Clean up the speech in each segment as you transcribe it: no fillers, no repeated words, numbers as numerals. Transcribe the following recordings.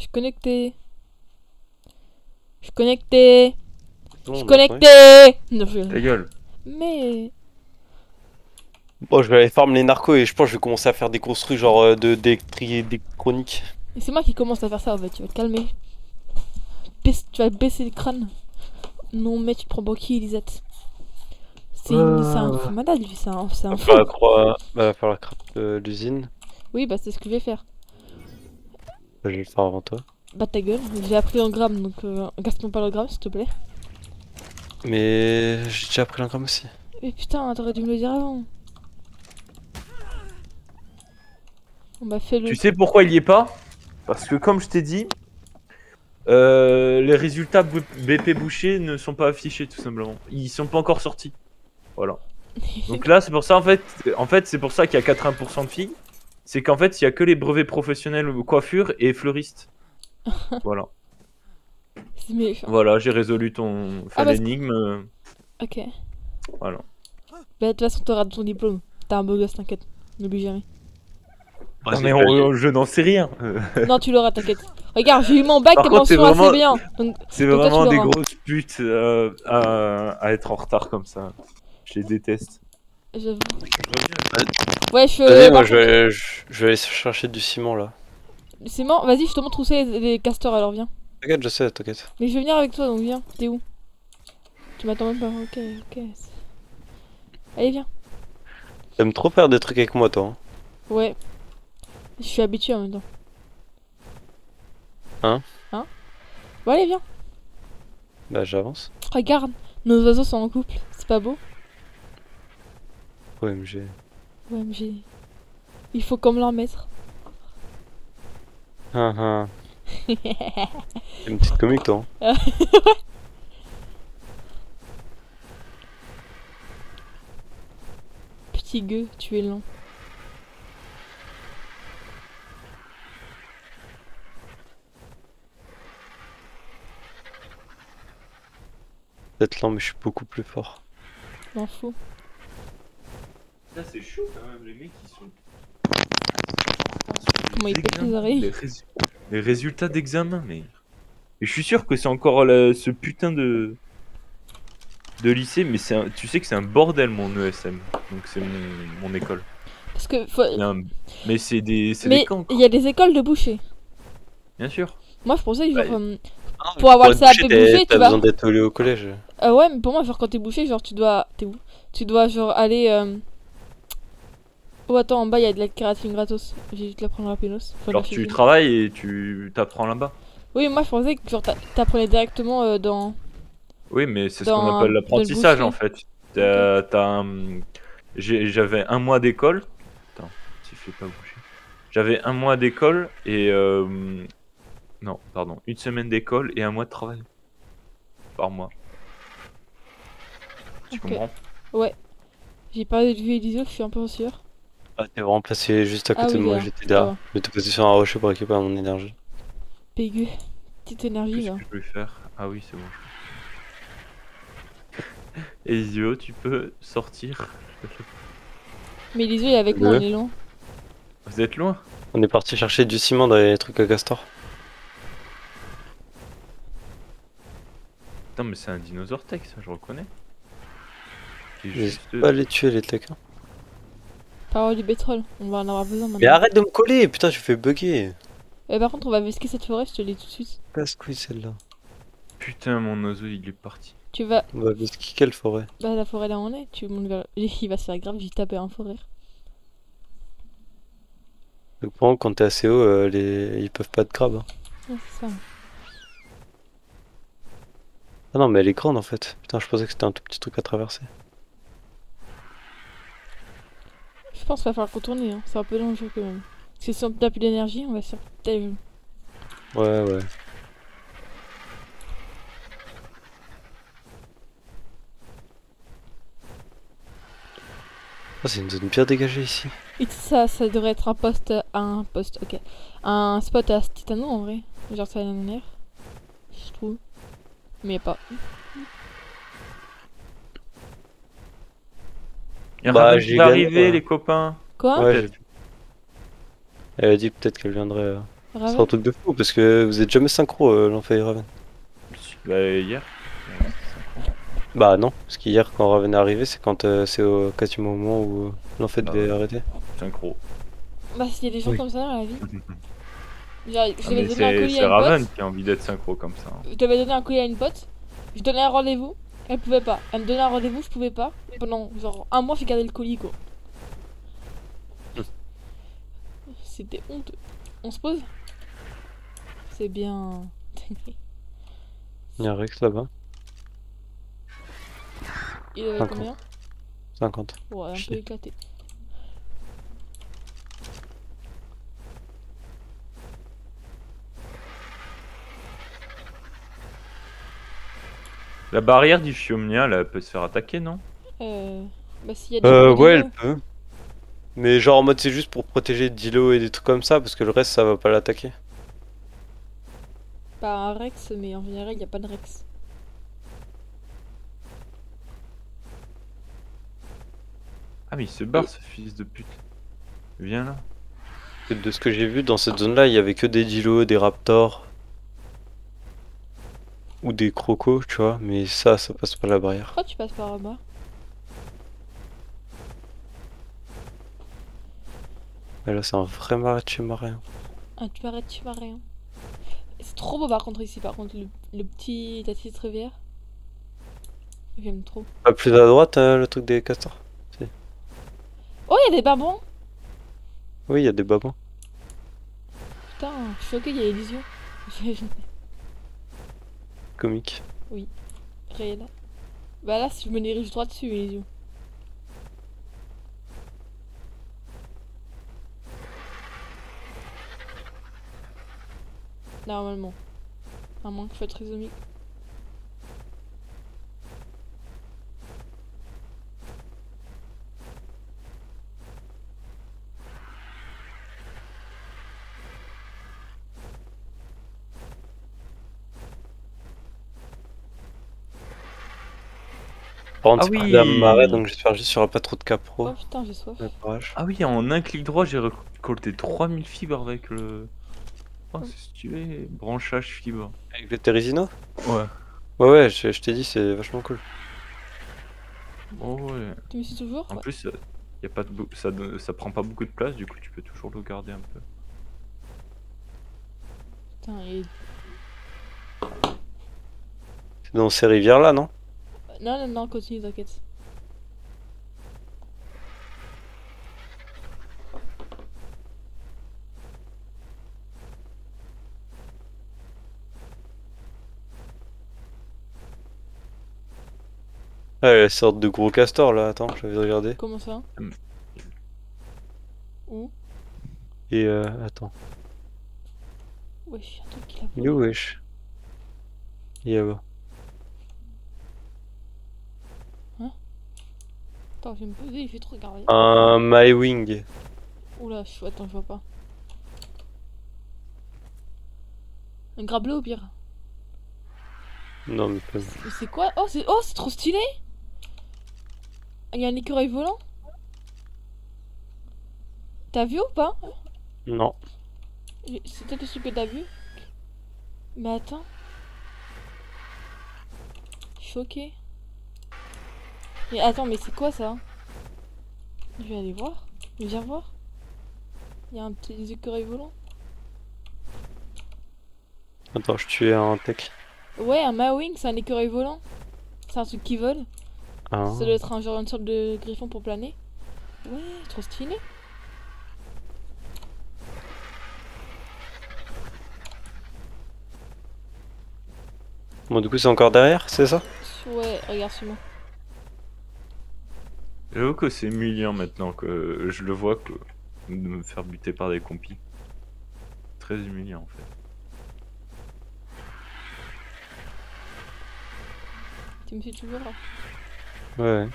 suis connecté. Je suis connecté. Je suis Non, connecté. Non, Ta gueule. Mais... Bon, je vais aller farm les narcos et je pense que je vais commencer à faire des construits genre d'électronique. c'est moi qui commence à faire ça en fait, tu vas te calmer. Tu vas baisser le crâne. Non mais tu te prends pour qui, Elisette? C'est un fou malade, lui, c'est un fou. Va falloir craft l'usine. Oui, bah c'est ce que je vais faire. Je vais le faire avant toi. Bah ta gueule, j'ai appris l'engramme, donc gaspille pas l'engramme s'il te plaît. Mais j'ai déjà pris l'engramme aussi. Mais putain, t'aurais dû me le dire avant. On m'a fait le... Tu sais pourquoi il y est pas? Parce que comme je t'ai dit, les résultats BP bouché ne sont pas affichés tout simplement. Ils sont pas encore sortis. Voilà. Donc là c'est pour ça en fait c'est pour ça qu'il y a 80% de filles. C'est qu'en fait il y a que les brevets professionnels coiffure et fleuristes. Voilà. C'est méchant. Voilà, j'ai résolu ton l'énigme. Ok. Voilà. Bah de toute façon t'auras ton diplôme. T'as un beau gosse, t'inquiète. N'oublie jamais. Non, mais je n'en sais rien. Non, tu l'auras, t'inquiète. Regarde, j'ai eu mon bac Par et contre, c'est mention assez vraiment- bien. C'est Donc toi, vraiment tu des l'auras. grosses putes à être en retard comme ça. Je les déteste. J'avoue. Ouais, Vas-y, moi par je vais aller chercher du ciment là. contre, Clément, vas-y, je te montre où c'est les castors, alors viens. T'inquiète, je sais, t'inquiète. Mais je vais venir avec toi, donc viens. T'es où? Tu m'attends même pas. Ok, ok. Allez, viens. T'aimes trop faire des trucs avec moi, toi. Ouais. Je suis habitué en même temps. Hein? Bon, allez, viens. Bah, j'avance. Regarde, nos oiseaux sont en couple. C'est pas beau? OMG. OMG. Il faut comme leur maître. T'es une petite comique, toi. Petit gueux, tu es lent. Peut-être lent, mais je suis beaucoup plus fort. M'en fous. Là, c'est chaud quand même, les mecs qui sont. Comment il pète les oreilles? Les résultats d'examen, mais. Et je suis sûr que c'est encore ce putain de lycée, mais tu sais que c'est un bordel mon ESM. Donc c'est mon école. Parce que Mais c'est des Mais camps. il y a des écoles de boucher. Bien sûr. Moi je pensais que genre, Ouais. pour avoir le CAP boucher, boucher, tu t'as vas... besoin d'être au collège. Ouais, mais pour moi, genre quand t'es boucher, genre tu dois... T'es où? Tu dois genre aller... Oh attends, en bas il y a de la kératine gratos. J'ai dû te la prendre rapidos. Enfin, Alors là, tu j'ai- travailles et tu t'apprends là-bas. Oui, moi je pensais que genre t'apprenais directement dans... Oui, mais c'est ce Dans- qu'on appelle dans le l'apprentissage boucher. en fait. J'avais un mois d'école. Attends, tu fais pas bouger. J'avais un mois d'école et non, pardon, une semaine d'école et un mois de travail par mois. Tu Ok. comprends? Ouais. J'ai parlé de vue Elisio, je suis un peu sûr. Ah, t'es vraiment placé juste à Ah côté oui, de moi, là. j'étais Ça derrière. va. Je m'étais posé sur un rocher pour récupérer mon énergie. Pégu. Petite énergie Qu'est-ce là. que je peux faire? Ah oui, c'est bon. Ezio, tu peux sortir. Mais Elisio il est avec moi, Ouais. on est loin. Vous êtes loin? On est parti chercher du ciment dans les trucs à castor. Putain, mais c'est un dinosaure tech, ça, je reconnais. Qui est J'hésite juste... pas à les tuer, les techs. Hein. Parole du pétrole, on va en avoir besoin maintenant. Mais arrête de me coller, putain, je fais bugger. Par contre, on va vesquer cette forêt, je te le dis tout de suite. Casse-couille celle-là. Putain, mon oiseau, il est parti. Tu vas... On va visquer quelle forêt? Bah la forêt là où on est, tu montes vers... Il va se faire grave, j'ai tapé un forêt. Donc pendant quand t'es assez haut, ils peuvent pas te grab. Hein. Ouais, c'est ça. Ah non, mais elle est grande en fait. Putain, je pensais que c'était un tout petit truc à traverser. Je pense qu'il va falloir contourner, hein. C'est un peu dangereux quand même. Parce que si on n'a plus d'énergie, on va se faire péter. Ouais, ouais. Ah, c'est une zone bien dégagée ici. Et ça devrait être un poste... ok. Un spot à Titano en vrai. Genre ça a l'air. Je trouve. Mais y a pas. Bah, J'ai j'ai gagné, arrivé, quoi. les copains. Quoi? Ouais, j'ai vu. Elle a dit peut-être qu'elle viendrait. C'est Raven. un truc de fou parce que vous êtes jamais synchro, l'Enfer et Raven. Bah, hier. Bah non, parce qu'hier quand Raven est arrivé, c'est quand c'est au quasiment au moment où l'Enfer Bah devait ouais. arrêter. Synchro. Bah, s'il y a des gens Oui. comme ça dans la vie. Genre, je Ah, devais mais donner un colis c'est à une Raven pote. qui a envie d'être synchro comme ça. Je devais donner un colis à une pote. Je donnais un rendez-vous. Elle pouvait pas. Elle me donnait un rendez-vous, je pouvais pas. Pendant genre un mois, j'ai gardé le colis quoi. C'était honteux. On se pose? C'est bien. Il y a un Rex là-bas. Il avait 50. combien? 50. Ouais, un peu Chier. éclaté. La barrière du Fiomnia, là, elle peut se faire attaquer, non? Bah, s'il y a des gens Ouais, elle milieu, peut. Mais genre en mode c'est juste pour protéger Dilo et des trucs comme ça parce que le reste ça va pas l'attaquer. pas un Rex, mais en général, il n'y a pas de Rex. Ah, mais il se barre, ce fils de pute. Viens là. De ce que j'ai vu dans cette zone là, il y avait que des Dilo, des Raptors ou des Crocos, tu vois, mais ça passe pas la barrière. Pourquoi tu passes par là-bas? Et là c'est un vrai maraîcher marin. Ah, tu m'arrêtes, tu m'as rien. C'est trop beau par contre ici, par contre, la petite rivière. J'aime trop. Pas plus à droite le truc des castors. Oh, il y a des babons! Oui, il y a des babons. Putain, je suis choquée, il y a Elysion. Comique. Réel. Bah là, si je me dirige droit dessus, Elysion. Normalement. À moins que je sois trisomique. Par contre, Ah c'est oui. près d'un marais donc j'espère juste qu'il y aura pas trop de capro. Oh putain, j'ai soif. Le barrage. Ah oui, en un clic droit, j'ai récolté 3000 fibres avec le... Oh, c'est stylé. Branchage fibre. Avec le Teresino? Ouais. Ouais, ouais, je t'ai dit, c'est vachement cool. Oh ouais. Tu me suis toujours? En Ouais. plus, y a pas de ça prend pas beaucoup de place, du coup tu peux toujours le garder un peu. Putain, et... C'est dans ces rivières là, non? Non, non, non, continue, t'inquiète. Ouais, la sorte de gros castor là, attends, je vais regarder. Comment ça? Hmm. Où? Et attends. Wesh, un truc qui l'a Il est où, wesh? Il est là-bas. Attends, je vais me poser, il fait trop regarder. Un MyWing. Oula, attends, je vois pas. Un grablé au pire. Non, mais pas. Mais c'est quoi? Oh, c'est trop stylé! Il y a un écureuil volant? T'as vu ou pas? Non. C'est peut-être celui que t'as vu? Mais attends. Choqué. Mais attends, mais c'est quoi ça? Je vais aller voir. Viens voir. Il y a un petit écureuil volant. Attends, je tuais un tech. Ouais, un Mawing, c'est un écureuil volant. C'est un truc qui vole. Ah. Ça doit être un genre une sorte de griffon pour planer. Ouais, trop stylé. Bon, du coup, c'est encore derrière, c'est ça? Ouais, regarde sur moi. J'avoue que c'est humiliant maintenant que je le vois que de me faire buter par des compis. Très humiliant en fait. Tu me suis toujours là. Ouais.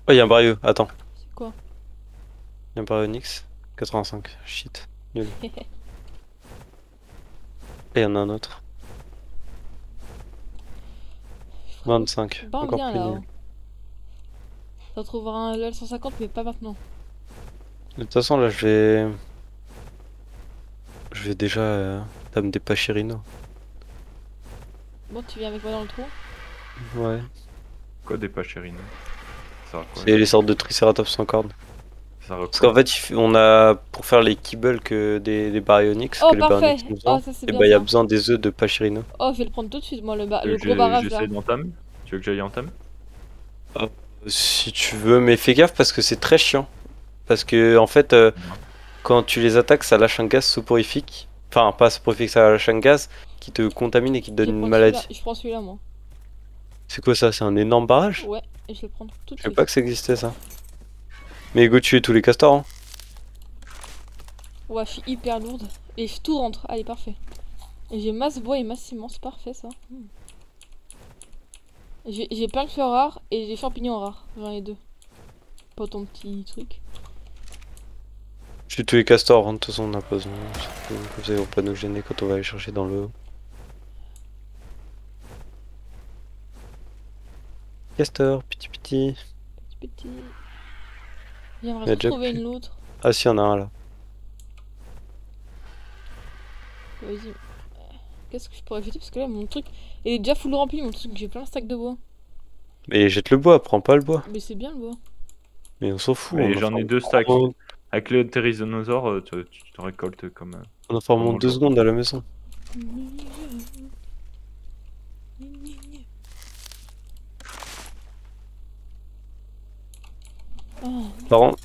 Oh, y'a un Barieux, attends. C'est quoi? Y'a un Barieux Nyx. 85, shit. Nul. Et y'en a un autre. 25, Bah, encore viens plus là. nul. T'en trouveras un level 150, mais pas maintenant. De toute façon, là, je vais. Je vais déjà dame des Pachirino. Bon, tu viens avec moi dans le trou. Ouais. Quoi des pachérines? Ça sert à quoi? C'est les sortes de Triceratops sans cornes. Ça sert à Parce quoi? qu'en fait, on a pour faire les kibbles que des baryonyx, Oh, que les parfait! baryonyx ont besoin. Oh, ça c'est Et bien bah, il y a ça. besoin des œufs de Pachirino. Oh, je vais le prendre tout de suite, moi, Tu le veux gros que barrage là. j'essaie d'entamer? Tu veux que j'aille entamer? Si tu veux, mais fais gaffe parce que c'est très chiant. Parce que, en fait, quand tu les attaques, ça lâche un gaz soporifique. Enfin, pas soporifique, ça lâche un gaz qui te contamine et qui te Je vais donne une prendre maladie. celui-là. Je prends celui-là, moi. C'est quoi ça? C'est un énorme barrage? Ouais, et je vais le prendre tout de Je savais suite. pas que ça existait ça. Mais go tuer tous les castors, hein. Ouais, je suis hyper lourde. Et tout rentre. Allez, parfait. Et j'ai masse bois et masse ciment, c'est parfait ça. J'ai plein de fleurs rares et des champignons rares. J'en ai 2. Pas ton petit truc. Tue tous les castors, hein. De toute façon on n'a pas besoin. Comme ça ils vont pas nous gêner quand on va aller chercher dans le haut. Castor, petit petit. Petit. Il y J'aimerais a trop déjà trouver plus. une loutre. Ah si, y en a un là. Vas-y. Qu'est-ce que je pourrais jeter? Parce que là, mon truc, il est déjà full rempli. Mon truc, j'ai plein de stacks de bois. Mais jette le bois, prends pas le bois. Mais c'est bien le bois. Mais on s'en fout. Mais on en j'en ai farme 2 stacks. en- Avec le Therizinosaure, tu te récoltes comme. On en forme en Vraiment 2 le- secondes à la maison. Oh. Par contre,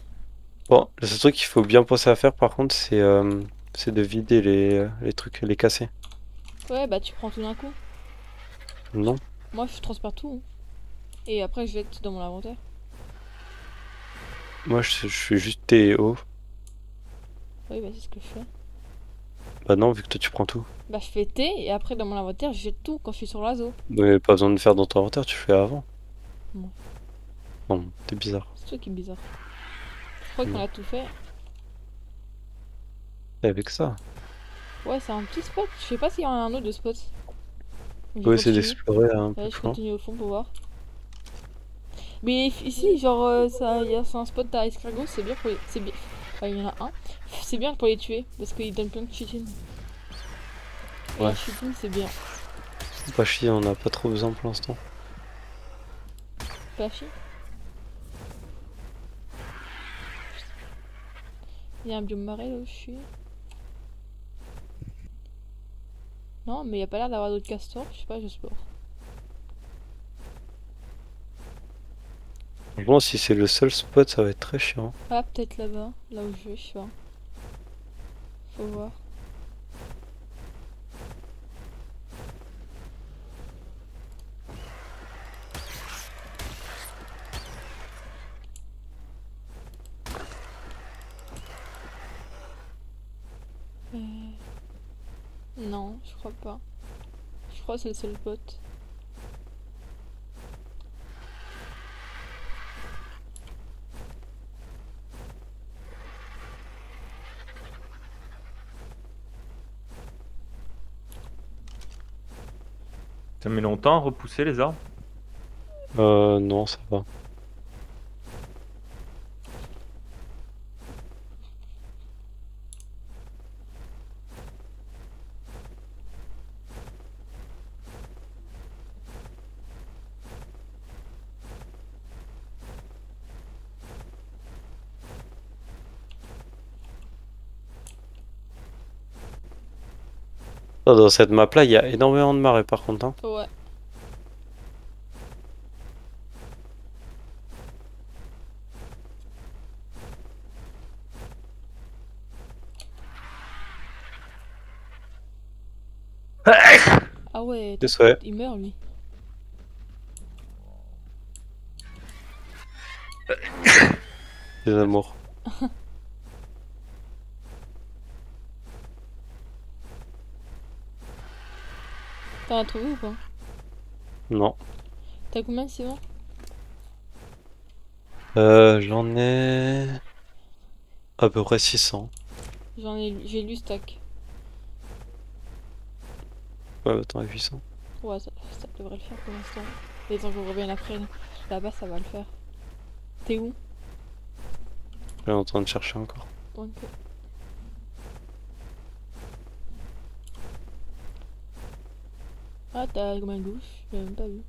bon, le seul truc qu'il faut bien penser à faire par contre, c'est de vider les trucs, les casser. Ouais, bah tu prends tout d'un coup. Non? Moi, je transperce tout. Et après, je vais être dans mon inventaire. Moi je fais juste T et O. Oui, bah c'est ce que je fais. Bah non, vu que toi tu prends tout. Bah je fais T et après dans mon inventaire, je jette tout quand je suis sur l'oiseau. Mais pas besoin de faire dans ton inventaire, tu fais avant. Non. Non, t'es bizarre. C'est toi qui est bizarre. Je crois qu'on Non. a tout fait. Et avec ça, Ouais, c'est un petit spot. Je sais pas s'il y en a un autre de spot. Donc, faut je essayer continue. d'explorer un Ouais, peu je plus loin. continue au fond pour voir. Mais ici, genre, c'est un spot à escargot, c'est bien pour les. C'est bien. Enfin, il y en a un. C'est bien pour les tuer parce qu'ils donnent plein de chitines. Et Ouais. les chitines, c'est bien. Pas chier, on n'a pas trop besoin pour l'instant. Pas chier. Il y a un biome marais là où je suis. Non, mais il y a pas l'air d'avoir d'autres castors. Je sais pas, j'explore. Bon, si c'est le seul spot, ça va être très chiant. Ah, peut-être là-bas, là où je vais, je sais pas. Faut voir. Non, je crois pas. Je crois que c'est le seul spot. Ça met longtemps à repousser les arbres? Non, ça va. Oh, dans cette map là, il y a énormément de marais par contre, hein. Ouais. Ah ouais, Désolé. il meurt lui. Des amours. T'en as trouvé ou pas? Non. T'as combien de ciment? J'en ai à peu près 600. J'ai lu stack. Ouais, attends, à 800. Ouais, ça devrait le faire pour l'instant. Les temps qu'on revienne après, là-bas, ça va le faire. T'es où? Je suis en train de chercher encore. Ok. Ah, t'as comme un gauche, j'ai même pas vu.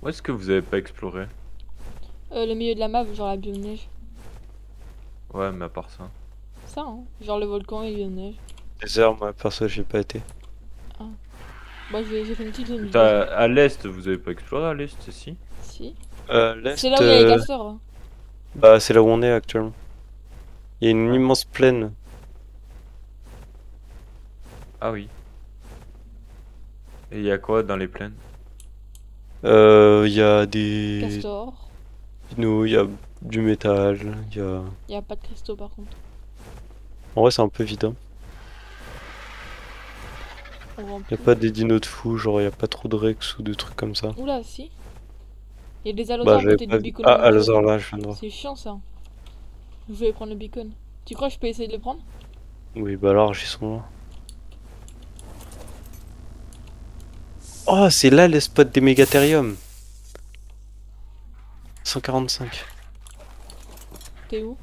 Où est-ce que vous avez pas exploré? Le milieu de la map, genre la biome neige. Ouais, mais à part ça. Ça, hein. Genre le volcan et le biome neige. Désert, moi perso, j'y ai pas été. Moi, j'ai fait une petite zone. À l'est, vous avez pas exploré à l'est, si? Si. L'est, C'est là où il y a les castors. Hein. bah c'est là où on est actuellement. Il y a une Ouais. immense plaine. Ah oui. Et il y a quoi dans les plaines? Il y a des Castors. dinos, il y a du métal, il y a... Il y a pas de cristaux par contre. En vrai c'est un peu vide, hein. On voit Il y a plus. pas des dinos de fou, genre il y a pas trop de Rex ou de trucs comme ça. Oula, si. Il y a des Bah allosaures à j'avais côté pas du vu. beacon. Ah, où on est. Allosaur là, je viens de voir. C'est chiant ça. Je vais prendre le beacon. Tu crois que je peux essayer de le prendre? Oui, bah alors j'y sont là. Oh, c'est là les spots des mégathériums. 145. T'es où?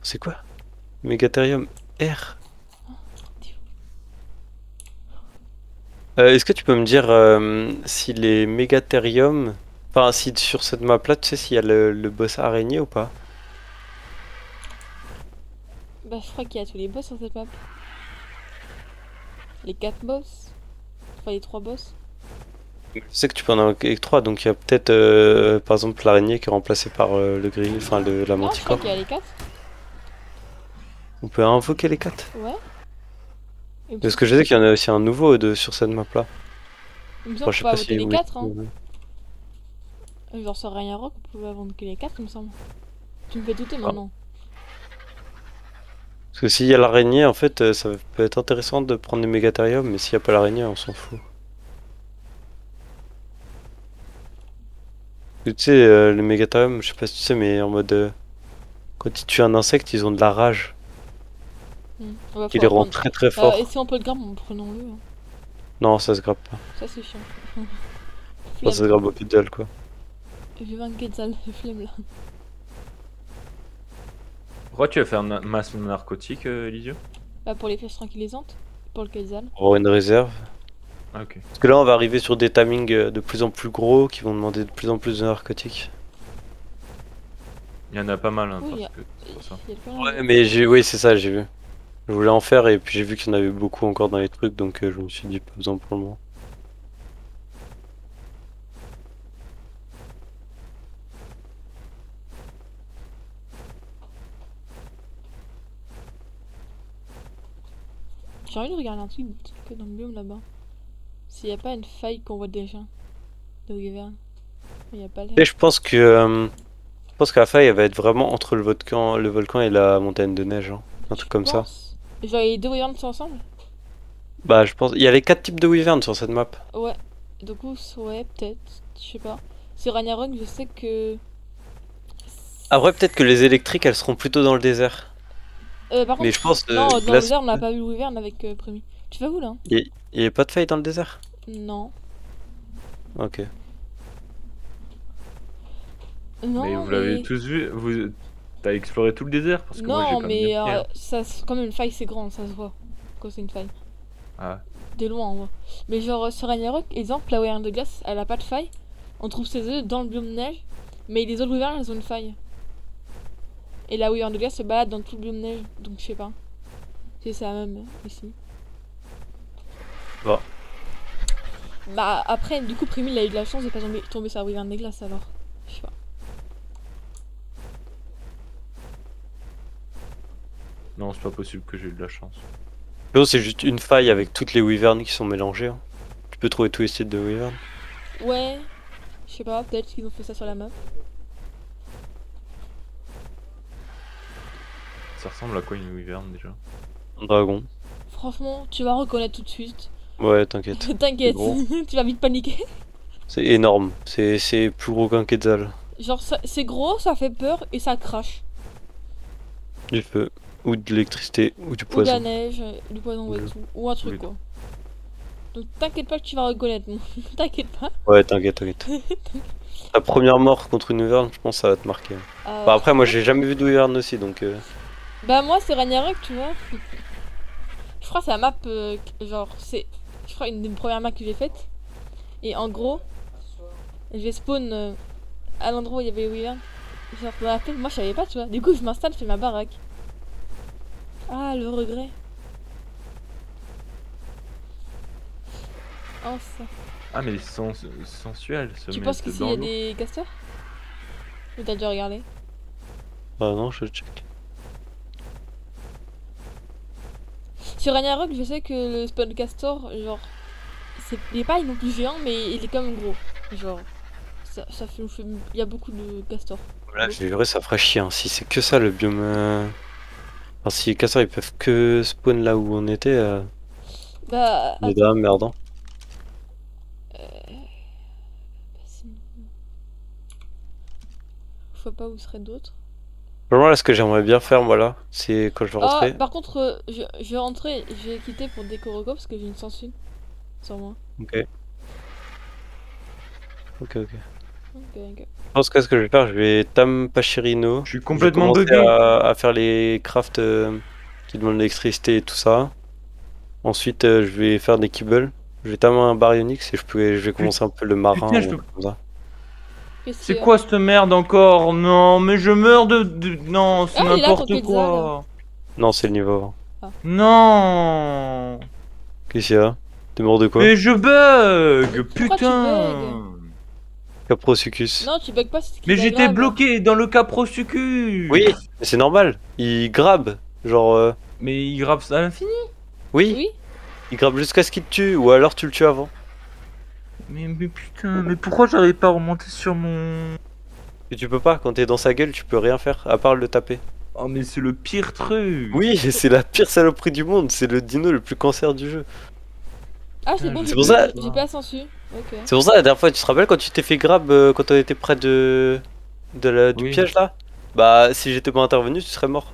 C'est quoi? Mégathérium R. Est-ce que tu peux me dire si les mégathériums... Enfin, si sur cette map là, tu sais s'il y a le boss araignée ou pas? Bah, je crois qu'il y a tous les boss sur cette map. Les 4 boss. Enfin, les 3 boss. Je sais que tu peux en avoir avec 3, donc il y a peut-être par exemple l'araignée qui est remplacée par le grill, enfin la Non, je crois manticore. qu'il y a les 4. On peut invoquer les 4. Ouais. Et Parce que je sais qu'il y en a aussi un nouveau sur cette map là. Il me Enfin, semble je qu'on sais peut pas voter si... les oui. 4. Hein. Genre sur Ragnarok, on pouvait invoquer les 4, il me semble. Tu me fais douter maintenant. Parce que s'il y a l'araignée, en fait, ça peut être intéressant de prendre les mégathériums, mais s'il n'y a pas l'araignée, on s'en fout. Tu sais, les mégathériums, je sais pas si tu sais, mais en mode... quand ils tuent un insecte, ils ont de la rage. On va Qui les pouvoir rend prendre. très très forts. Et si on peut le grimper, prenons-le. Hein. Non, ça se grappe pas. Ça, c'est chiant. Enfin, ça se grappe au quetzal, quoi. J'ai 20 quetzal, flemme là. Pourquoi tu vas faire masse narcotique, Elisio? Bah, pour les flèches tranquillisantes. Pour le quetzal. Pour avoir une réserve. Ah, ok. Parce que là, on va arriver sur des timings de plus en plus gros, qui vont demander de plus en plus de narcotiques. Il y en a pas mal, hein, Oui, il y parce a- que c'est pour ça. Il y a le plan, Ouais, mais oui, c'est ça, j'ai vu. Je voulais en faire, et puis j'ai vu qu'il y en avait beaucoup encore dans les trucs, donc je me suis dit, pas besoin pour le moment. J'ai envie de regarder un truc que dans le biome là-bas. S'il n'y a pas une faille qu'on voit déjà. De Wyvern. Il n'y a pas l'air. Et je pense que la faille, elle va être vraiment entre le volcan et la montagne de neige, hein. Un truc comme ça. Pense. Genre, les deux Wyverns sont ensemble? Bah, je pense. Il y a les 4 types de wyverns sur cette map. Ouais. Du coup, ouais, peut-être. Je sais pas. Sur Ragnarok, je sais que. Après, peut-être que les électriques, elles seront plutôt dans le désert. Par Mais contre, je pense non, dans le glace- désert, on n'a pas vu le Wyvern avec Prémi. Tu vas où là? Il y a pas de faille dans le désert? Non. Ok. Non, mais vous l'avez tous vu? T'as exploré tout le désert? Parce que moi, j'ai Non, pas mais bien fait, hein. ça, comme une faille, c'est grand, ça se voit. Quand c'est une faille. Ah, De loin, on voit. Mais genre, sur Ragnarok, exemple, la Wyvern de glace, elle a pas de faille. On trouve ses œufs dans le biome de neige. Mais les autres Wyverns, elles ont une faille. Et la Wyvern de glace se balade dans tout le biome de neige. Donc, je sais pas. C'est la même ici. Bon. Bah, après, du coup, Prémi, il a eu de la chance de pas tomber sur la Wyvern de glace alors. Je sais pas. non, c'est pas possible que j'ai eu de la chance. Non, c'est juste une faille avec toutes les wyverns qui sont mélangées, hein. Tu peux trouver tous les styles de wyverns. Ouais. Je sais pas, peut-être qu'ils ont fait ça sur la map. Ça ressemble à quoi une wyvern déjà? Un dragon. Franchement, tu vas reconnaître tout de suite. Ouais, t'inquiète. T'inquiète, Gros. tu vas vite paniquer. C'est énorme. C'est plus gros qu'un quetzal. Genre, c'est gros, ça fait peur et ça crache. Du feu, ou de l'électricité, ou du Ou de la poison. neige, du poison et Oui. tout. Ou un truc Oui. quoi. Donc t'inquiète pas que tu vas reconnaître. T'inquiète pas. Ouais, t'inquiète, t'inquiète. La première mort contre une wyvern, je pense que ça va te marquer. Bah après, moi j'ai jamais vu de wyvern aussi, donc... Bah moi c'est Ragnarok, tu vois. Je crois que c'est la map, genre c'est... Je crois une des premières maps que j'ai faites. Et en gros, je vais spawn à l'endroit où il y avait les wyverns. Genre je me rappelle, moi je savais pas, tu vois. Du coup je m'installe, je fais ma baraque. Ah le regret. Oh ça. Ah, mais c'est sensuel ce Tu mec penses qu'ici il dans y a l'eau. des castors? Ou t'as déjà regardé? Ah non, je check. Sur Ragnarok, je sais que le spawn castor, genre, il est pas non plus géant, mais il est quand même gros. Genre, ça fait, il y a beaucoup de castors. Là, je vrai, ça ferait chier, hein. Si c'est que ça le biome... Enfin, si les casseurs ils peuvent que spawn là où on était, Bah, on est là, merdant. sinon, je vois pas où seraient d'autres. Vraiment, là, ce que j'aimerais bien faire, voilà, c'est quand je vais Ah, rentrer. par contre, je vais rentrer, je vais quitter pour Décoroco parce que j'ai une sensu sur moi. Ok. Ok, ok. Ok. Je pense que ce que je vais faire, je vais Tam Pachirino. Je suis complètement Je vais bugué. commencer à faire les crafts qui demandent l'électricité et tout ça. Ensuite, je vais faire des kibbles. Je vais tamer un baryonyx et je vais commencer un peu le marin Putain, je ou peux- comme ça. Qu'est-ce C'est qu'il y a? quoi cette merde encore? Non, mais je meurs Non, c'est Ah, il est là, n'importe ton quoi. Non, c'est le niveau 20. Non. Qu'est-ce qu'il y a? T'es mort de quoi? Mais je bug, Mais pourquoi tu putain. Caprosucus. Non, tu bugs pas, c'est qu'il Mais j'étais aggrave. bloqué dans le Caprosucus. Oui, mais c'est normal. Il grabe. Genre, Mais il grappe ça à l'infini. oui, Oui? il grabe jusqu'à ce qu'il te tue, ou alors tu le tues avant. Mais putain, mais pourquoi j'arrive pas à remonter sur mon... Et tu peux pas, quand t'es dans sa gueule, tu peux rien faire, à part le taper. Oh mais c'est le pire truc. Oui, c'est la pire saloperie du monde, c'est le dino le plus cancer du jeu. Ah, c'est Putain, bon, je j'ai pour ça- j'ai pas sensu. Ok. C'est pour ça, la dernière fois, tu te rappelles quand tu t'es fait grab quand on était près du Oui. piège là? Bah, si j'étais pas intervenu, tu serais mort.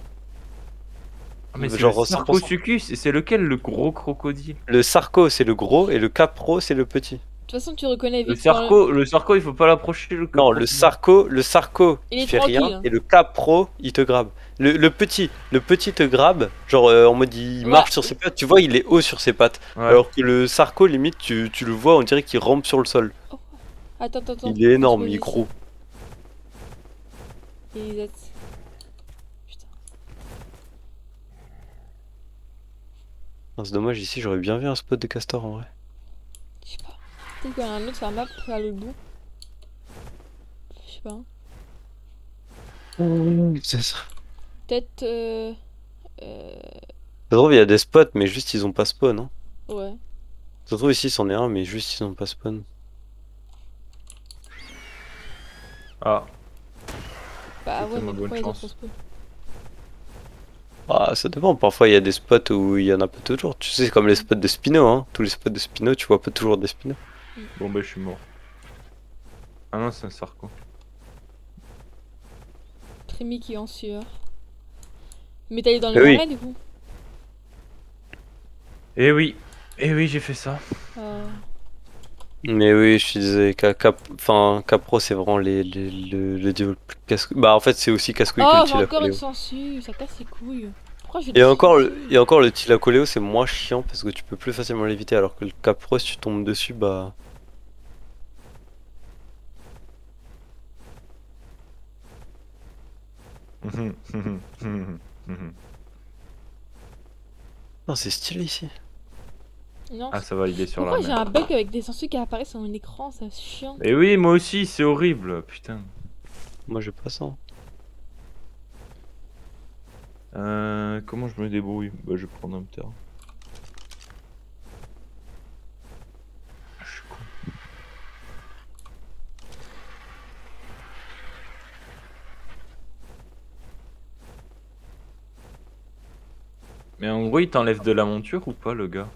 Ah, mais c'est Genre le 100%. Sarcosuchus, et c'est lequel le gros crocodile? Le sarco, c'est le gros, et le capro, c'est le petit. De toute façon, tu reconnais Le vite quand Sarco, il faut pas l'approcher le Non, le sarco, Il est il fait tranquille, rien, hein. et le capro, il te grabe. Le petit te grabe, genre en mode il Ouais. marche sur ses pattes, tu vois, il est haut sur ses pattes. Ouais. Alors que le sarco, limite, tu le vois, on dirait qu'il rampe sur le sol. Attends. Il est énorme, Je me il est dis- gros. Il est... Putain. Ah, c'est dommage, ici, j'aurais bien vu un spot de castor en vrai. Je sais pas. Peut-être qu'il y en a un autre sur la map à l'autre bout. Je sais pas. C'est ça. Peut-être... Ça se trouve, il y a des spots, mais juste ils ont pas spawn. Hein. Ouais. Ça se trouve, ici, c'en est un, mais juste ils ont pas spawn. Ah, Bah C'est ouais, ma mais bonne pourquoi ils ont chance. trop spawn? Ah, ça dépend. Parfois, il y a des spots où il y en a pas toujours. Tu sais, c'est comme les spots de Spino. Hein. Tous les spots de Spino, tu vois pas toujours des Spino. bon bah je suis mort. Ah non, c'est un Sarco. Trémy qui est en sueur. Mais t'es allé dans les Eh oui. marais du coup? Eh oui, j'ai fait ça. Mais oui, je te disais, Capro, c'est vraiment le dieu le plus casse-couille. Bah, en fait, c'est aussi casse-couille que Oh, le j'ai encore Tilacoléo. une sangsue, ça casse les couilles. Pourquoi je Et encore, le Tilacoléo, c'est moins chiant parce que tu peux plus facilement l'éviter. Alors que le Capro, si tu tombes dessus, bah. Non, c'est stylé ici. Non, Ah ça va, il est sur la pourquoi j'ai mer. un bug avec des sangsues qui apparaissent sur mon écran, c'est chiant. Eh oui, moi aussi, c'est horrible, putain. Moi, j'ai pas ça. Comment je me débrouille? Bah je vais prendre un terrain. Je suis con. Mais en gros, il t'enlève de la monture ou pas, le gars?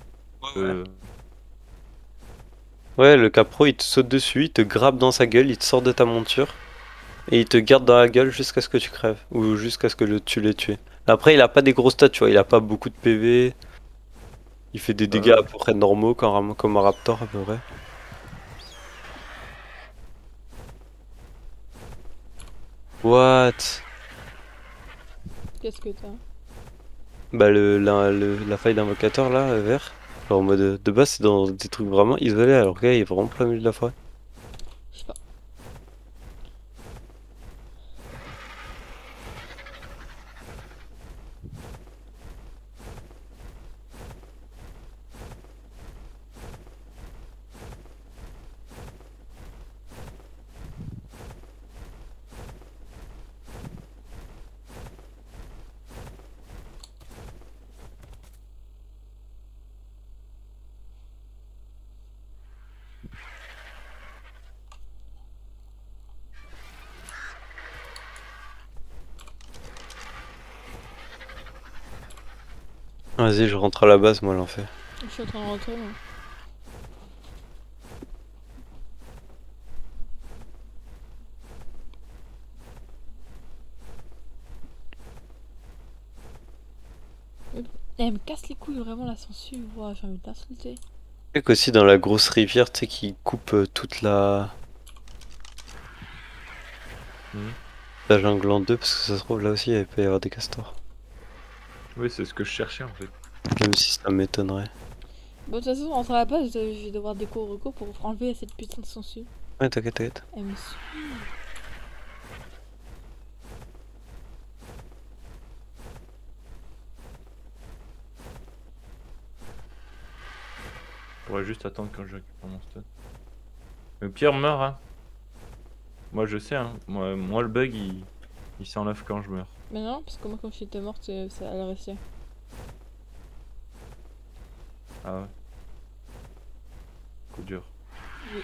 Ouais, le Capro, il te saute dessus, il te grappe dans sa gueule, il te sort de ta monture. et il te garde dans la gueule jusqu'à ce que tu crèves ou jusqu'à ce que tu l'aies tué. Après, il a pas des gros stats, tu vois, il a pas beaucoup de PV. Il fait des dégâts à peu près normaux comme un raptor à peu près. What? Qu'est-ce que t'as? Bah la faille d'invocateur là, vert. Genre en mode de base c'est dans des trucs vraiment isolés alors que là il est vraiment plein milieu de la forêt. Je sais pas. Vas-y, je rentre à la base, moi l'en fait. Je suis en train de rentrer moi. Elle me casse les couilles vraiment la censure. Ouah, j'ai envie de l'insulter. Tu sais qu'aussi dans la grosse rivière, tu sais, qui coupe toute la jungle en deux, parce que ça se trouve là aussi il peut y avoir des castors. Oui, c'est ce que je cherchais en fait. Même si ça m'étonnerait. Bon, de toute façon, on rentre à la base, je vais devoir déco reco pour enlever cette putain de censure. Ouais, t'inquiète, t'inquiète. Elle me suit. On va juste attendre quand je récupère mon stun. Mais Pierre meurt, hein. Moi je sais, hein. Moi le bug il s'enlève quand je meurs. Mais non, parce que moi, quand j'étais morte, ça allait rester. Ah ouais. Coup dur. Oui.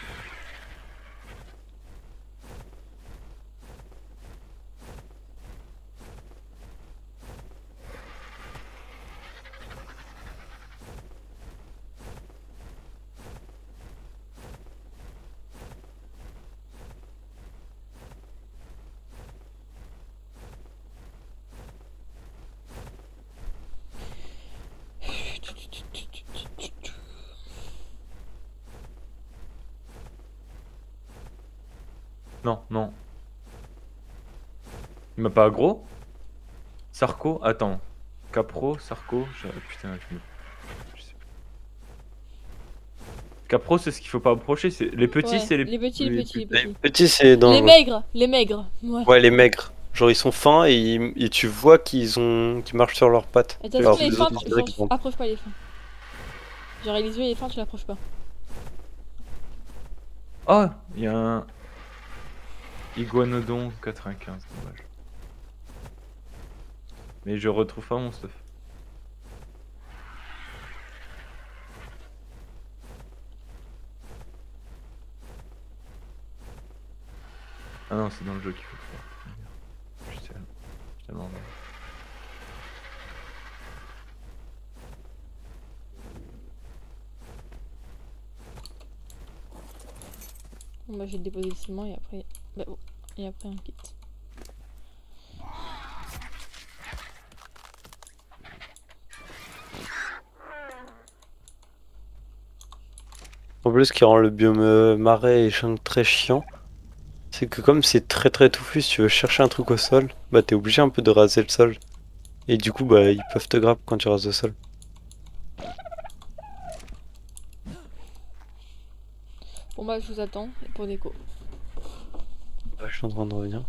Non, non. Il m'a pas aggro? Sarko? Attends. Capro, Sarko, putain, je sais plus. Capro, c'est ce qu'il faut pas approcher. Les petits, Ouais, c'est les petits, les petits, les Les petits. petits, c'est dans. Les maigres, les maigres. Ouais. Ouais, les maigres. Genre ils sont fins et tu vois qu'ils marchent sur leurs pattes. Et de toute Alors, façon, les les fins, autres, je dirais qu'ils vont- approche pas les fins. Genre, les yeux et les fins, tu l'approches pas. Oh, il y a un Iguanodon 95, dommage. Mais je retrouve pas mon stuff. Ah non, c'est dans le jeu qu'il faut le faire. Je suis tellement mal. Bon, bah, je vais le déposer le ciment et après. Bah, bon. Et après, on quitte. En plus, ce qui rend le biome marais et jungle très chiant, c'est que comme c'est très très touffu, si tu veux chercher un truc au sol, bah t'es obligé un peu de raser le sol. Et du coup, bah ils peuvent te grab quand tu rases le sol. Bon, bah, je vous attends pour déco. Ouais, je suis en train de revenir.